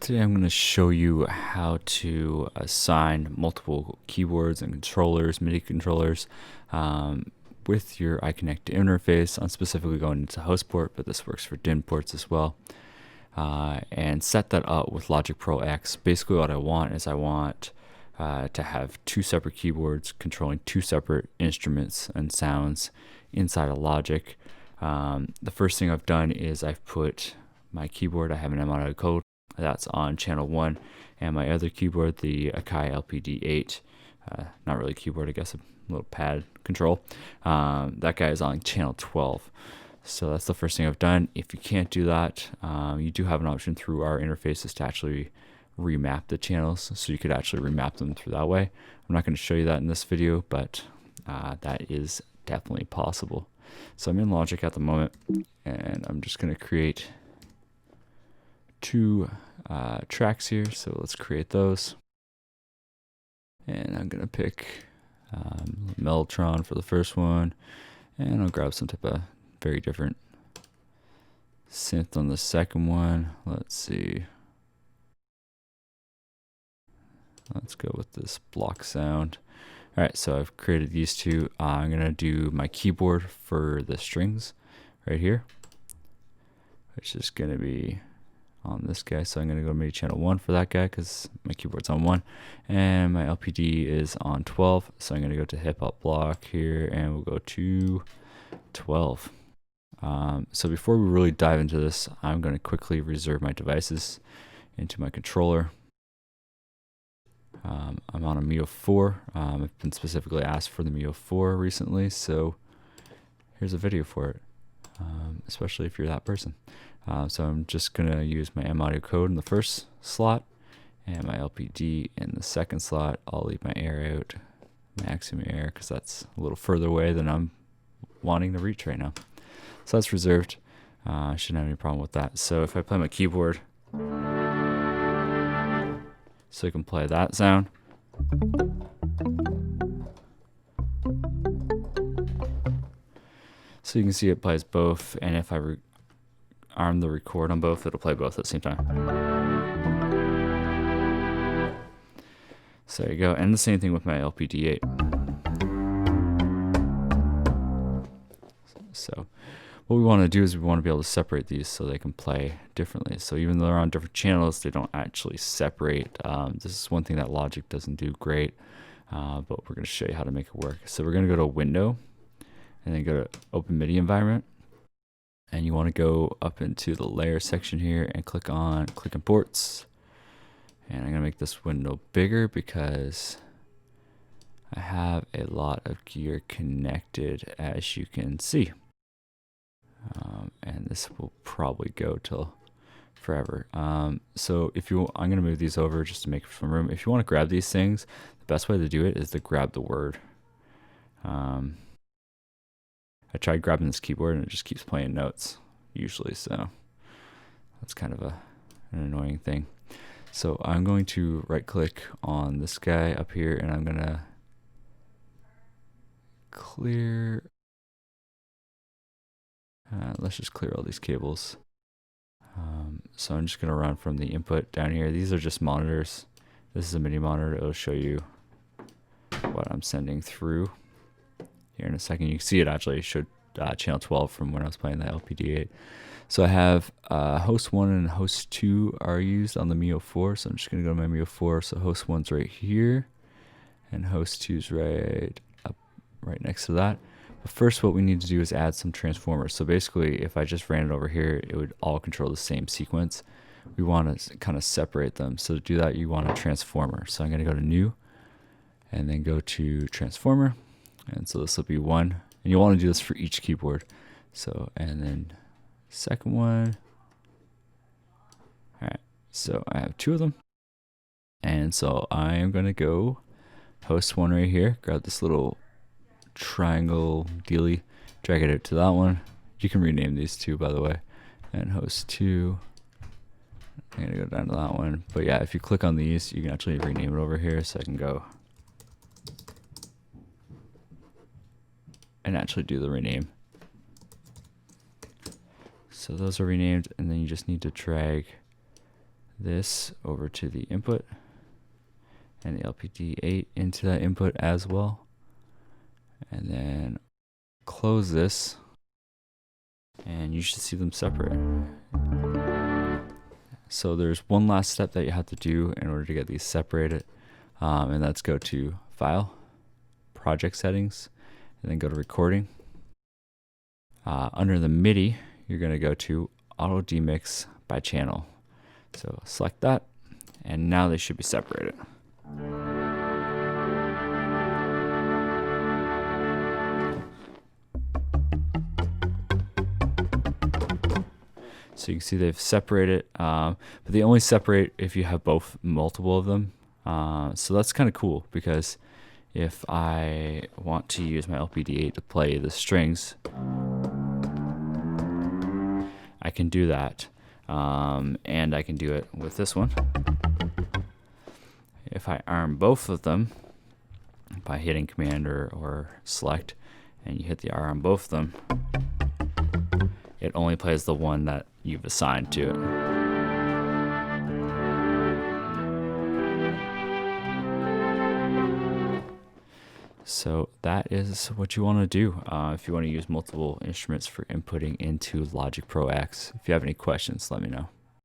Today I'm going to show you how to assign multiple keyboards and controllers, MIDI controllers, with your iConnect interface. I'm specifically going into host port, but this works for DIN ports as well. And set that up with Logic Pro X. Basically what I want is to have two separate keyboards controlling two separate instruments and sounds inside of Logic. The first thing I've done is I've put my keyboard, I have an MIDI code that's on channel 1, and my other keyboard, the Akai LPD8, not really keyboard, I guess a little pad control, that guy is on channel 12. So that's the first thing I've done. If you can't do that, you do have an option through our interfaces to actually remap the channels, so you could actually remap them through that way. I'm not going to show you that in this video, but that is definitely possible. So I'm in Logic at the moment, and I'm just going to create two tracks here. So let's create those, and I'm going to pick Mellotron for the first one, and I'll grab some type of very different synth on the second one. Let's see. Let's go with this block sound. All right, so I've created these two. I'm going to do my keyboard for the strings right here, which is going to be on this guy. So I'm going to go to MIDI channel 1 for that guy because my keyboard's on 1, and my LPD is on 12. So I'm going to go to hip hop block here, and we'll go to 12. So before we really dive into this, I'm going to quickly reserve my devices into my controller. I'm on a Mio 4. I've been specifically asked for the Mio 4 recently, so here's a video for it, especially if you're that person. So I'm just going to use my M-Audio code in the first slot and my LPD in the second slot. I'll leave my air out, maximum air, because that's a little further away than I'm wanting to reach right now. So that's reserved. I shouldn't have any problem with that. So if I play my keyboard, so you can play that sound. So you can see it plays both, and if I arm the record on both, it'll play both at the same time. So there you go, and the same thing with my LPD8. So what we want to do is we want to be able to separate these so they can play differently. So even though they're on different channels, they don't actually separate. This is one thing that Logic doesn't do great, but we're going to show you how to make it work. So we're going to go to Window, and then go to Open MIDI Environment, and you want to go up into the layer section here and click on Ports. And I'm going to make this window bigger because I have a lot of gear connected, as you can see. And this will probably go till forever. So if you, I'm going to move these over just to make some room. If you want to grab these things, the best way to do it is to grab the word. I tried grabbing this keyboard and it just keeps playing notes usually, so that's kind of an annoying thing. So I'm going to right click on this guy up here, and I'm going to clear. Let's just clear all these cables. So I'm just going to run from the input down here. These are just monitors. This is a MIDI monitor. It'll show you what I'm sending through here in a second. You can see it actually showed channel 12 from when I was playing the LPD8. So I have host 1 and host 2 are used on the Mio 4. So I'm just going to go to my Mio 4. So host 1's right here, and host 2's right up, right next to that. But first what we need to do is add some transformers. So basically if I just ran it over here, it would all control the same sequence. We want to kind of separate them. So to do that, you want a transformer. So I'm going to go to New, and then go to Transformer. And so this will be 1. And you want to do this for each keyboard. So, and then second one. All right, so I have 2 of them. And so I am going to go host 1 right here, grab this little triangle dealy, drag it out to that one. You can rename these two, by the way. And host 2, I'm gonna go down to that one. But yeah, if you click on these, you can actually rename it over here. So I can go and actually do the rename. So those are renamed, and then you just need to drag this over to the input and the LPD8 into that input as well. And then close this, and you should see them separate. So there's one last step that you have to do in order to get these separated, and that's go to File, Project Settings, and then go to Recording. Under the MIDI, you're going to go to Auto Demix by Channel. So select that, and now they should be separated. So you can see they've separated, but they only separate if you have multiple of them. So that's kind of cool, because if I want to use my LPD8 to play the strings, I can do that. And I can do it with this one. If I arm both of them by hitting Command or Select, and you hit the R on both of them, it only plays the one that you've assigned to it. So that is what you want to do if you want to use multiple instruments for inputting into Logic Pro X. If you have any questions, let me know.